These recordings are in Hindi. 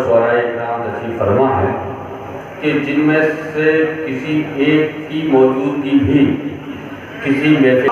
शुअराए इकराम तशरीफ़ फरमा है कि जिनमें से किसी एक की मौजूदगी भी किसी महफिल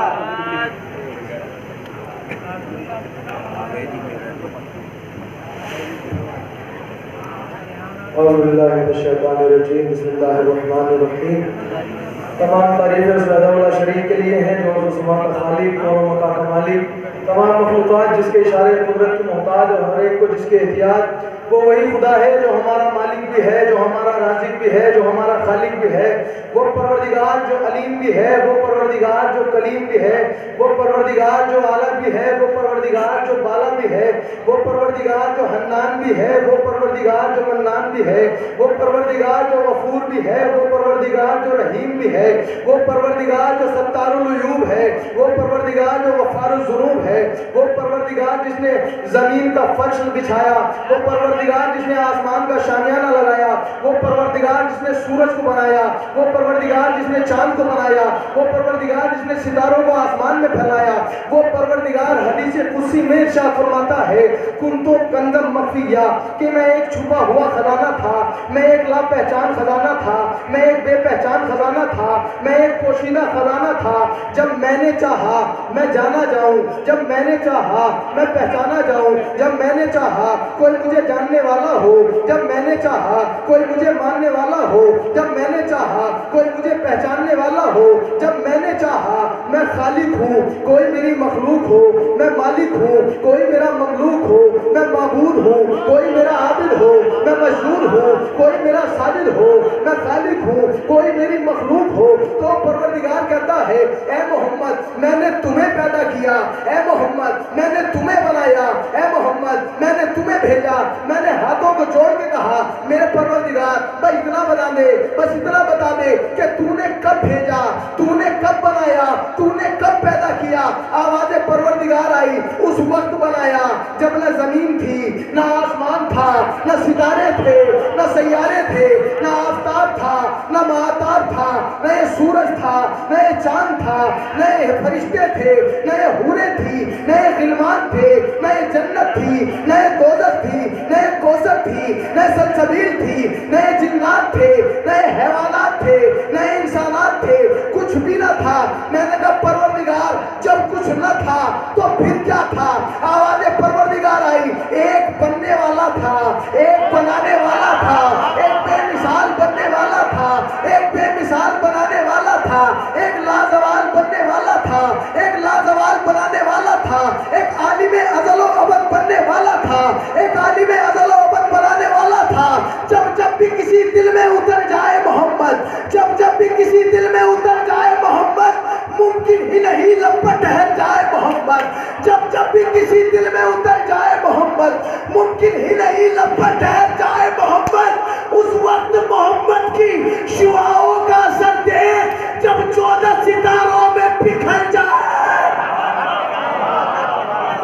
तमाम तारीफ़ें उस वहदहुल्लाह शरीक के लिए हैं जो उस्मान का खालिक और मका का मालिक, तमाम मखलूक़ात जिसके इशारे कुदरत की मोहताज और हर एक को जिसके एहतियाज, वो वही खुदा है जो हमारा मालिक भी है, जो हमारा राज़िक भी है, जो हमारा खालिक भी है। वो परवरदिगार जो अलीम भी है, वो परवरदिगार जो कलीम भी है, वो परवरदिगार जो आला भी है, वो परवरदिगार जो बाला भी है, वो परवरदिगार जो हन्नान भी है, वो परवरदिगार जो मन्नान भी है, वो परवरदिगार जो गफूर भी है, वो परवरदिगार जो रहीम भी है, वो परवरदिगार जो सत्तारुल उयूब है, वो परवरदिगार जो गफारुल ज़ुनूब है, वो परवरदिगार जिसने ज़मीन का फर्श बिछाया, वो परवरदिगार जिसने आसमान का शामियाना लगाया, वो परवरदिगार जिसने सूरज को बनाया, वो परवरदिगार जिसने चांद को बनाया, वो परवरदिगार जिसने सितारों को आसमान में फैलाया, वो परवरदिगार हदीस कुदसी में इरशाद फरमाता है कुंतो कंदम मखफिया, कि मैं एक छुपा हुआ खजाना था, मैं एक लापहचान खजाना था, मैं एक बेपहचान खजाना था, मैं एक पोशीदा खजाना था। जब मैंने चाहा मैं जाना जाऊं, जब मैंने चाहा मैं पहचाना जाऊं, जब मैंने चाहा कोई मुझे जानने वाला हो, जब मैंने चाहा कोई मुझे मानने वाला हो, जब मैंने चाहा कोई मुझे पहचानने वाला हो, जब मैंने चाहा मैं खालिक हूँ कोई मेरी मखलूक हो, मैं मालिक हूँ कोई मेरा ममलूक हो, मैं माबूद हूँ कोई मेरा आबिद हो, मैं मशहूर हूँ कोई मेरा साजिद हो, मैं खालिक हूँ कोई मेरी मखलूक हो। तो परवरदिगार कहता है ए मोहम्मद मैंने तुम्हें पैदा किया, ए मोहम्मद मैंने तुम्हें बनाया, ए मोहम्मद मैंने तुम्हें भेजा। मैंने हाथों को जोड़ के कहा मेरे परवरदिगार बस इतना बता दे, बस इतना बता दे कि तूने कब भेजा, तूने कब बनाया, तूने कब पैदा किया। आवाज़ परवरदिगार आई उस वक्त बनाया जब न जमीन थी, न आसमान था, न सितारे थे, न सैयारे थे, न आफताब था, न महताब था, न ये सूरज था, न ये चांद था, न ये फरिश्ते थे, न ये हूरें थी, न ये गिलमान थे, न ये जन्नत थी, न ये दोज़ख थी, न ये कौसर थी, न ये सलसबील थी, न ये जिन्नात थे, न ये हैवानात थे, न ये इंसानात थे, कुछ भी न था। मैंने कहा परवरदिगार जब कुछ न था तो फिर क्या था। आवाज़ परवरदिगार आई एक बनने वाला था, एक बनाने वाला था, एक बेमिसाल बनने वाला था, एक बेमिसाल बनाने वाला था, एक लाजवाल बनने वाला था, एक लाजवाल बनाने वाला था, एक आलिमे अज़ल व अबद बनने वाला था, एक आलिमे अज़ल व अबद बनाने वाला था। जब भी किसी दिल में उतर जाए मोहम्मद, जब भी किसी दिल में उतर जाए मोहम्मद, मुमकिन ही नहीं लम्बा ठहर जाए मोहम्मद, जब भी किसी दिल में उतर जाए मोहम्मद, मुमकिन ही नहीं लम्बा ठहर जाए मोहम्मद। उस वक्त मोहम्मद की शुआओं का असर देख जब 14 सितारों में बिखर जाए,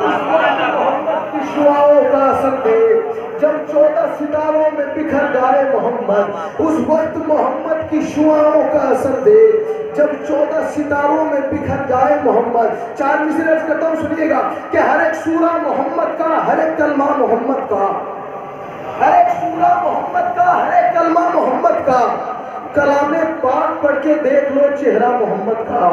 उस वक्त मोहम्मद की शुआओं का असर देख जब 14 सितारों में बिखर जाए मोहम्मद, उस वक्त मोहम्मद की शुआओं का असर देख जब 14 सितारों में बिखर जाए मोहम्मद। 4 मिसरे अर्ज करता हूँ सुनिएगा कि हर एक सूरा मोहम्मद का, हर एक कलमा मोहम्मद का, हर एक सूरा मोहम्मद का, हर एक कलमा मोहम्मद का। कलामे पाक पढ़ के देख लो चेहरा मोहम्मद का।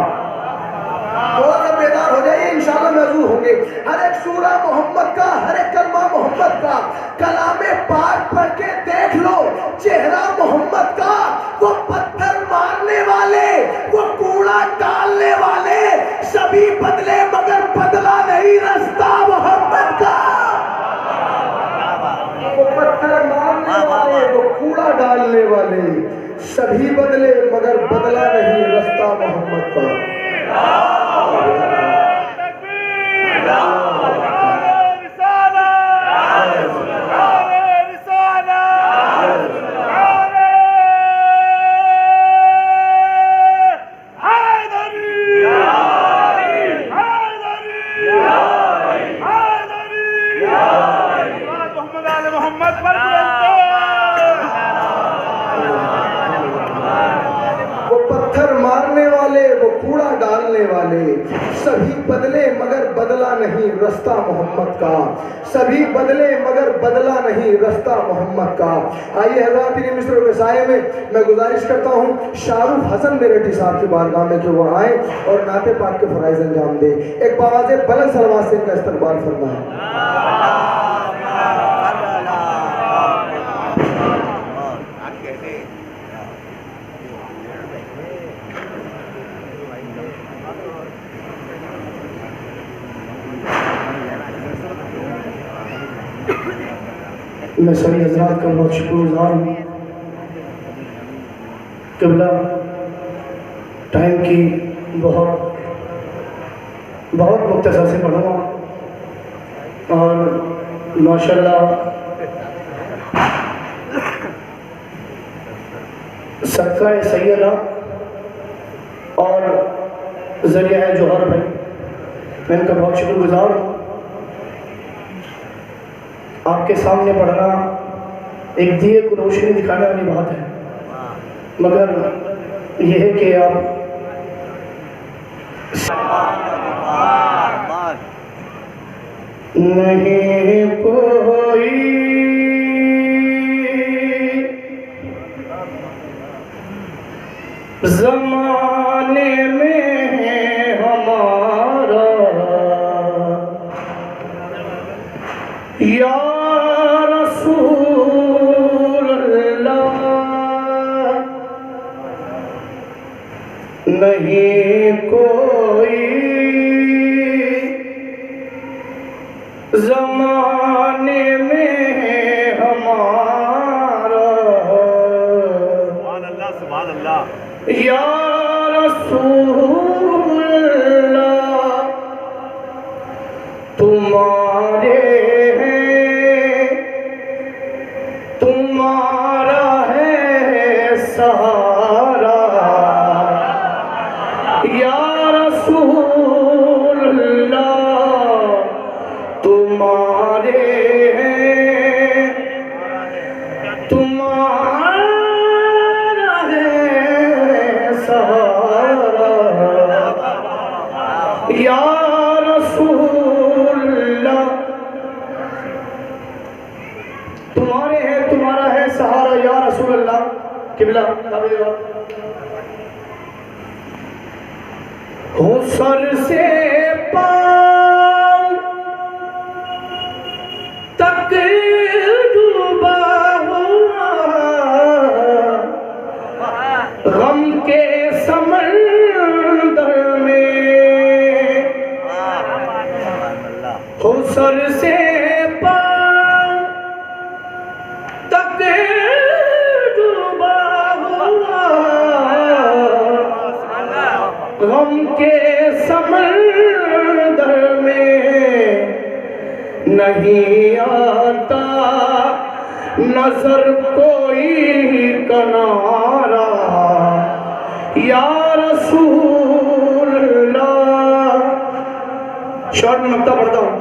थोड़ा सा बेदार हो जाइए इंशाल्लाह महजूर होंगे। हर एक सूरा मोहम्मद का, हर एक कलमा मोहम्मद का। कलामे पाक पढ़ के देख लो चेहरा मोहम्मद का। वो पत्थर मारने वाले, वो कूड़ा डालने वाले सभी बदले मगर बदला नहीं रास्ता मोहम्मद का। वो पत्थर मारने वाले, वो कूड़ा डालने वाले सभी बदले मगर बदला नहीं रास्ता मोहम्मद का। वो पत्थर मारने वाले, वो कूड़ा डालने वाले सभी बदले मगर बदला नहीं रास्ता मोहम्मद का, सभी बदले मगर बदला नहीं रास्ता मोहम्मद का। आइए हज़रात इन मिसरों के साए में मैं गुजारिश करता हूँ शाहरुख हसन मेरठी साहब की बारगाह में कि वो आए और नाते पाक के फराइज अंजाम दे। एक बावाज़े बुलंद सलवात से इनका इस्तकबाल फरमाएं। मैं सभी हजरात का बहुत शुक्रगुजार हूँ। क़िबला टाइम की बहुत मुख्तसर से पढ़ूँगा और माशाल्लाह सदका सैयदा और ज़रिया है जोहर भाई, मैं इनका बहुत शुक्रगुजार हूँ। आपके सामने पढ़ना एक दिए को रोशनी दिखाने वाली बात है, मगर यह है कि आप नहीं कोई ज़माने में हमारा या रसूल अल्लाह, नहीं कोई ज़माने में हमारा सुभान अल्लाह या रसूल अल्लाह, तुम्हारे तुम्हारा है सहारा या रसूल अल्लाह, तुम्हारे तुम्हारा है सहारा या रसूल अल्लाह, तुम्हारे है तुम्हारा है सहारा या रसूल अल्लाह। क़िबला हो सर से पांव तक डूबा हुआ गम के समंदर में, हो सर से गम के समंदर में नहीं आता नजर कोई किनारा या रसूल अल्लाह। शॉर्ट में मक्ता पढ़ता हूँ।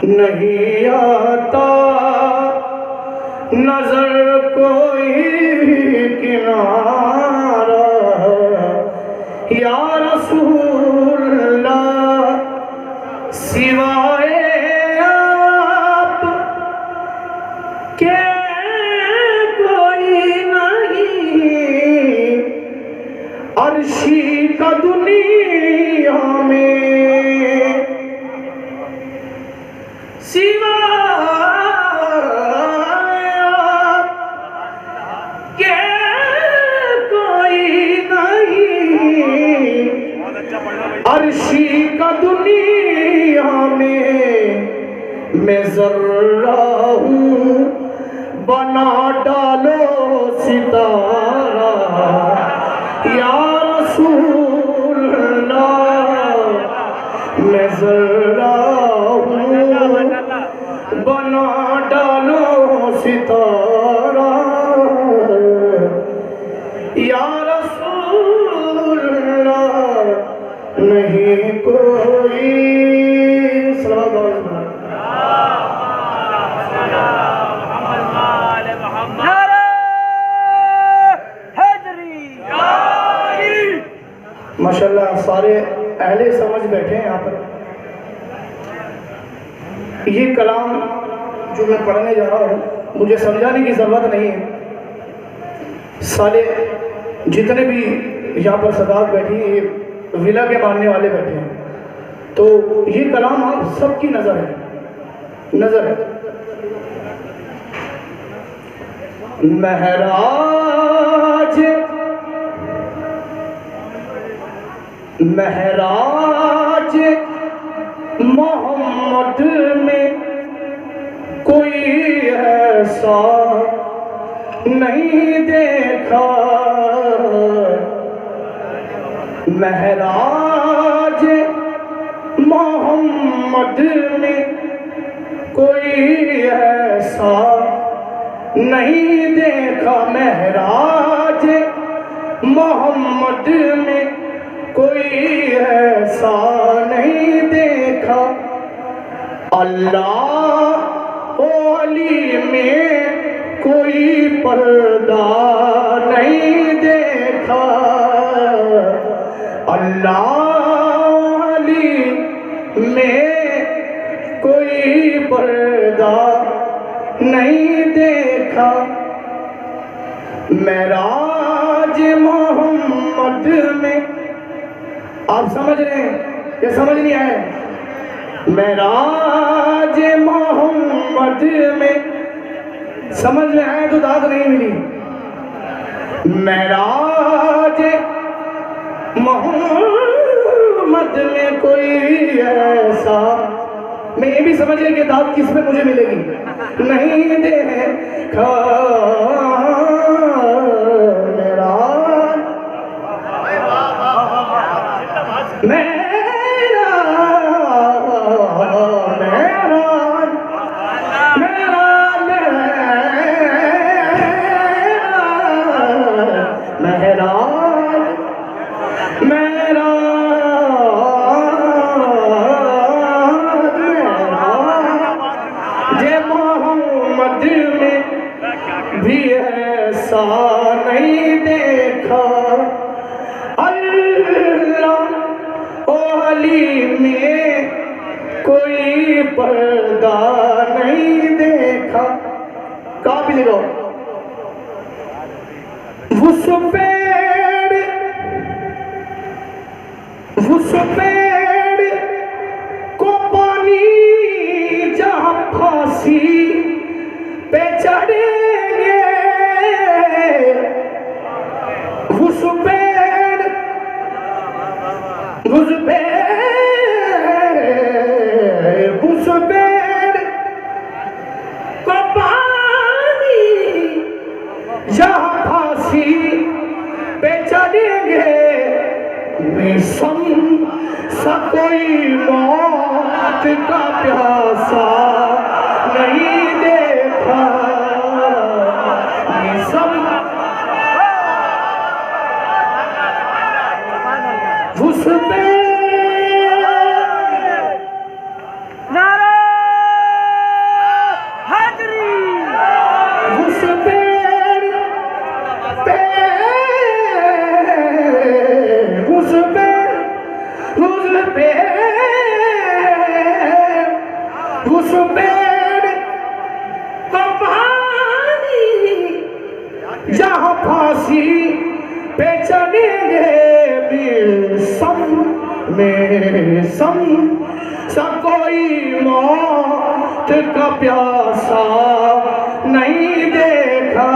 नहीं आता नजर कोई किनारा या रसूल अल्लाह, सिवाय आप के कोई नहीं अर्शी का दुनिया में, सिवाय अर्शी का दुनिया में मैं ज़र्रा हूँ, बना डालो सितारा या रसूल अल्लाह, मैं ज़र्रा हूँ, बना डालो सितारा या रसूल अल्लाह, नहीं कोई सारे समझ बैठे हैं यहाँ पर। ये कलाम जो मैं पढ़ने जा रहा हूँ मुझे समझाने की ज़रूरत नहीं है। साले जितने भी यहाँ पर सदात बैठी हैं, ये विला के मानने वाले बैठे हैं, तो ये कलाम आप सबकी नज़र है, नज़र है। महराज महराज मोहम्मद में कोई ऐसा नहीं देखा। महराज मोहम्मद में कोई ऐसा नहीं देखा। महराज मोहम्मद में कोई ऐसा नहीं देखा। अल्लाह ओ अली में कोई पर्दा नहीं देखा। अल्लाह अली में कोई पर्दा नहीं देखा। महराज मोहम्मद में, आप समझ रहे हैं ये समझ नहीं आए? महराज मोहम्मद में समझ में आए तो दाद नहीं मिली। महराज मोहम्मद में कोई ऐसा, मैं ये भी समझ गया कि दाद किस पे मुझे मिलेगी, नहीं देखा। भी ऐसा नहीं देखा। अल्लाह ओ अली में कोई पर्दा नहीं देखा। कहाँ भी लिखो, उस पेड़ को पानी जहाँ फांसी पे चढ़ेंगे, उस पेड़ को पानी जहाँ फांसी पे चढ़ेंगे, मिसम सा कोई मौत का प्यासा नहीं देखा। मिसम उस पे नारा हाजरी, उस पेड़ पे उस पेड़ को पानी जहाँ फांसी पे चढ़ेंगे, में सम सा कोई मौत का प्यासा नहीं देखा।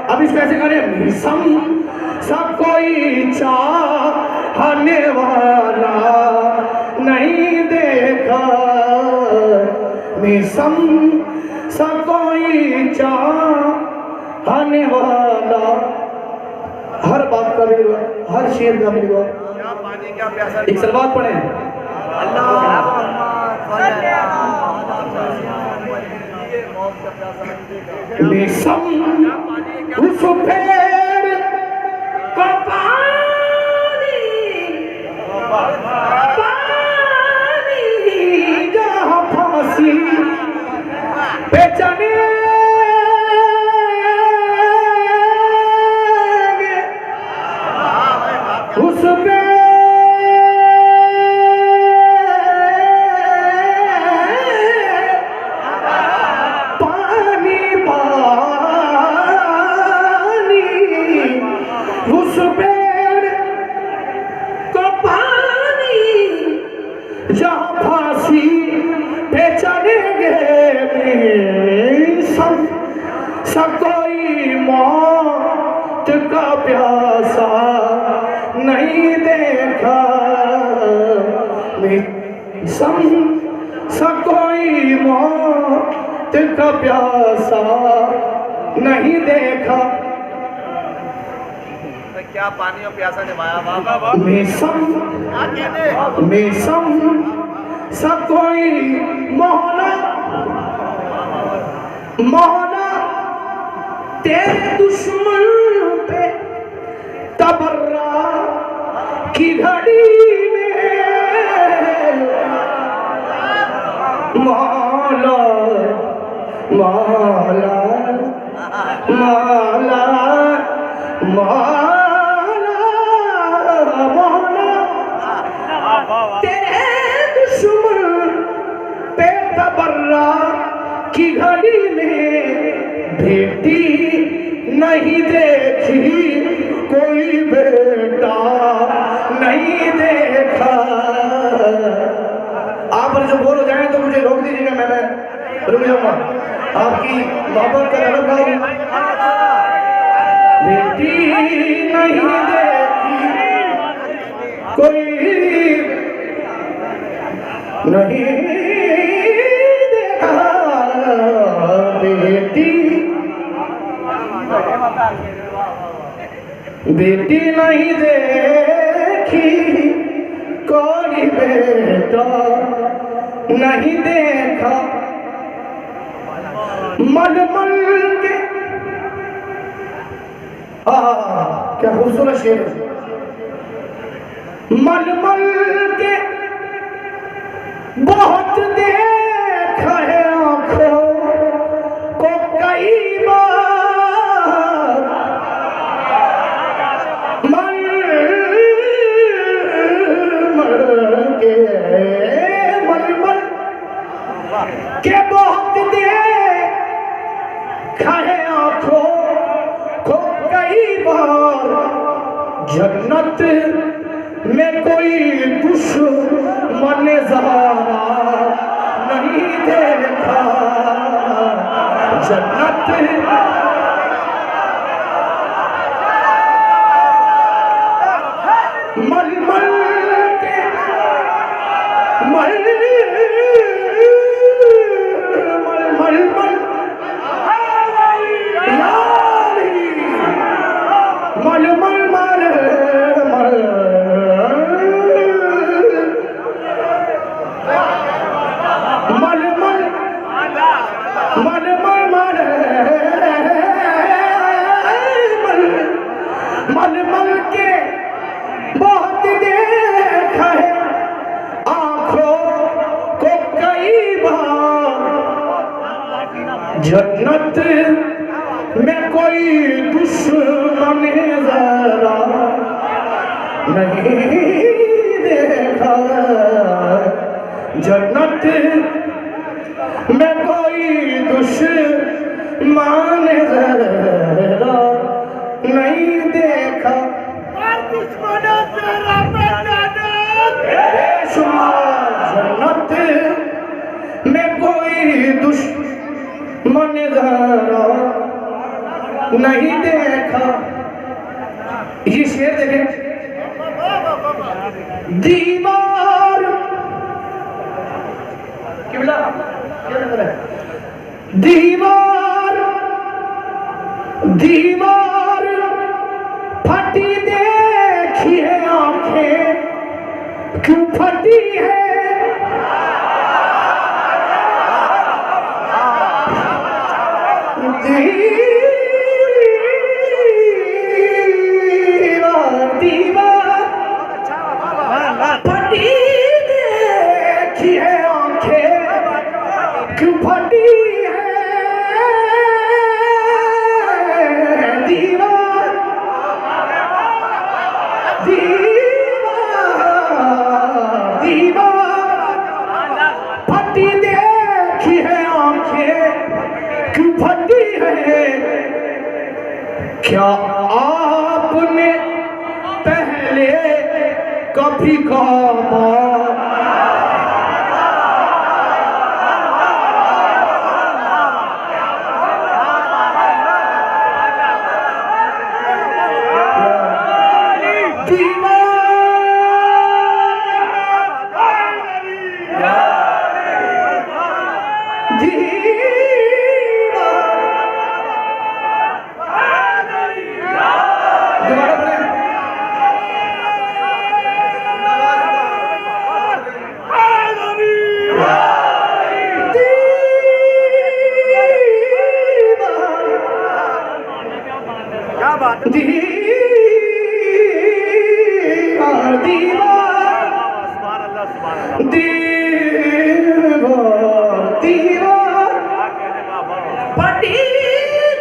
अब इसको ऐसे करें, सम सा कोई चाहने वाला नहीं देखा। मिसम सा कोई चाहने वाला, हर बात का मिलवा, हर शेर का मिलवा। एक सलवात पढ़े, मिसम उस पेड़ को पानी जहाँ फांसी पे चढ़ेंगे, उस पेड़ प्यासा नहीं देखा, क्या पानी और प्यासा निभाया। मैं सब कोई मोहना मोहना तेरे दुश्मन पे तबर्रा की घड़ी में मौला मौला मौला मौला तेरे दुश्मन पे तबर्रा की घड़ी में बेटी नहीं देखी, कोई बेटा नहीं देखा। आप पर जो बोल हो जाए तो मुझे रोक दीजिएगा, मैं रुक जाऊंगा। आपकी मोहब्बत का नजर गाऊं। बेटी नहीं देखी, कोई नहीं देखा, बेटी नहीं देखी, कोई बेटा नहीं देखा। मलमल के क्या खूबसूरत शेर है। मलमल के बहुत देखा है आँखों को कई बार, मलमल के बहुत देखा है आँखों को कई बार। जन्नत में कोई दुश्मन ज़ारा नहीं देखा, जन्नत मलमल के मलमल मलमल के बहुत देखा है आँखों को कई बार। जन्नत में कोई दुश्मन ज़रा नहीं देखा, जन्नत में कोई दुश्मन ज़रा नहीं देखा। जन्नत में कोई दुश्मन ज़रा नहीं देखा। ये शेर देखें। दीवार किबला दीवार दीवार फटी देखी है आंखें, क्यों फटी है? दीवार फटी देखी है आंखें, क्यों फटी है? दीवार फटी देखी है आंखें, क्यों फटी है? क्या आपने पहले कभी कहा दीवार दीवार सुभान अल्लाह सुभान अल्लाह दीवार दीवार क्या कहने बाबा फटी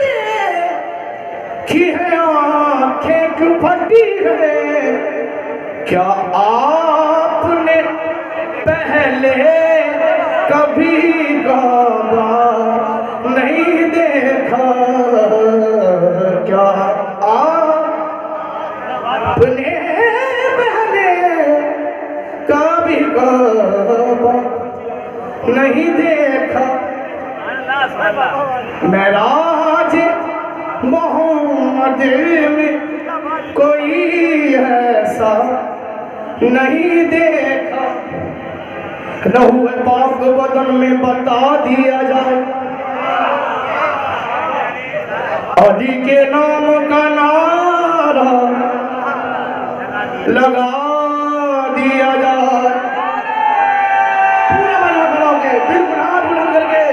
देखी है आंखें क्यों फटी है क्या आपने पहले कभी काबा नहीं देखा क्या आपने पहले कभी काबा नहीं देखा मेराज मोहम्मद में कोई ऐसा नहीं देखा लहू पाक बदन में बता दिया जाए अली के नाम का नारा लगा दिया जाए पूरा बना बनाओगे बिल्कुल हाथ बुलंद करके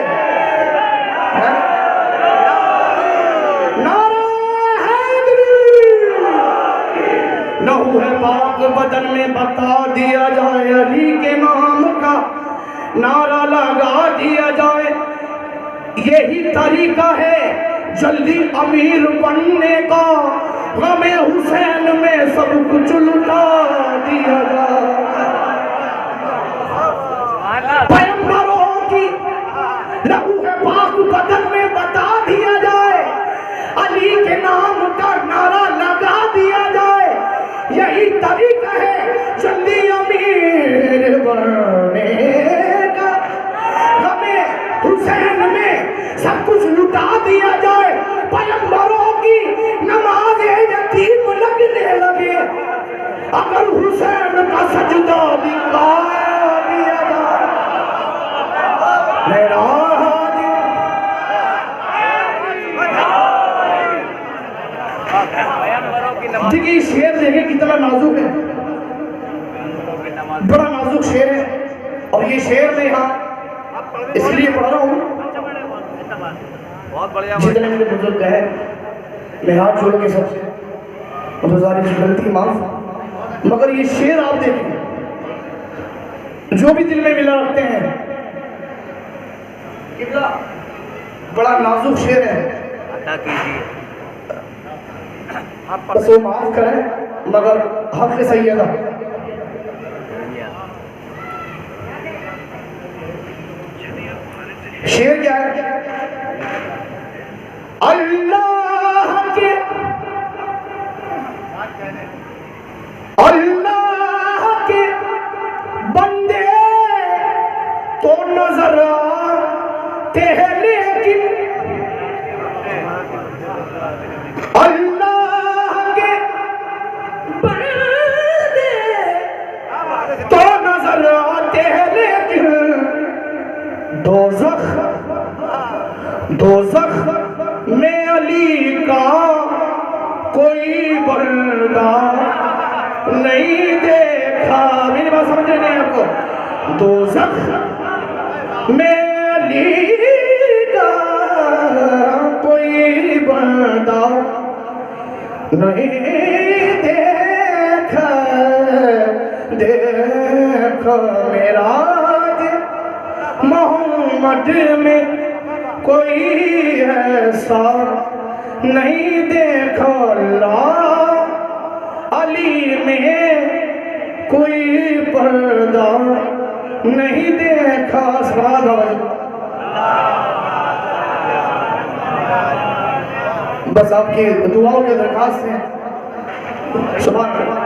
नारा हैदरी लहू है पाक बदन में बता दिया जाए अली के नाम का नारा लगा दिया जाए यही तरीका है जल्दी अमीर बनने का गमे हुसैन में सब कुछ लुटा दिया जाए पैगंबरों की लहू है पाक बदन में बता दिया जाए अली के नाम का नारा लगा दिया जाए यही तरीका है जल्दी अमीर बनने का हमें हुसैन में सब कुछ लुटा दिया जाए पैगंबरों की नमाज़े यतीम लगने लगे अगर हुसैन का सजदा दिखा दिया जाए मेरा देखिए शेर देखे कितना नाजुक है बड़ा नाजुक शेर है और ये शेर में यहाँ इसलिए पढ़ रहा हूँ बहुत बढ़िया जितने मेरे बुजुर्ग है मैं हाथ जोड़ के सबसे गुजारिश गलती माफ मगर ये शेर आप देखें जो भी दिल में मिला रखते हैं बड़ा नाजुक शेर है अदा कीजिए बस वो माफ करें मगर हक से सही है शेर क्या है अल्लाह के बंदे तो नजर आते हैं लेकिन अल्लाह के बंदे तो नजर आते हैं लेकिन दोज़ख में अली का कोई बंदा नहीं देखा मेरी बात समझ रहे हैं आपको दोज़ख में अली का कोई बंदा नहीं देखा देखा मेरा मोहम्मद में कोई ऐसा नहीं देखा अली में कोई पर्दा नहीं देखा बस आपकी दुआओं के दरखास्त है सुभान अल्लाह।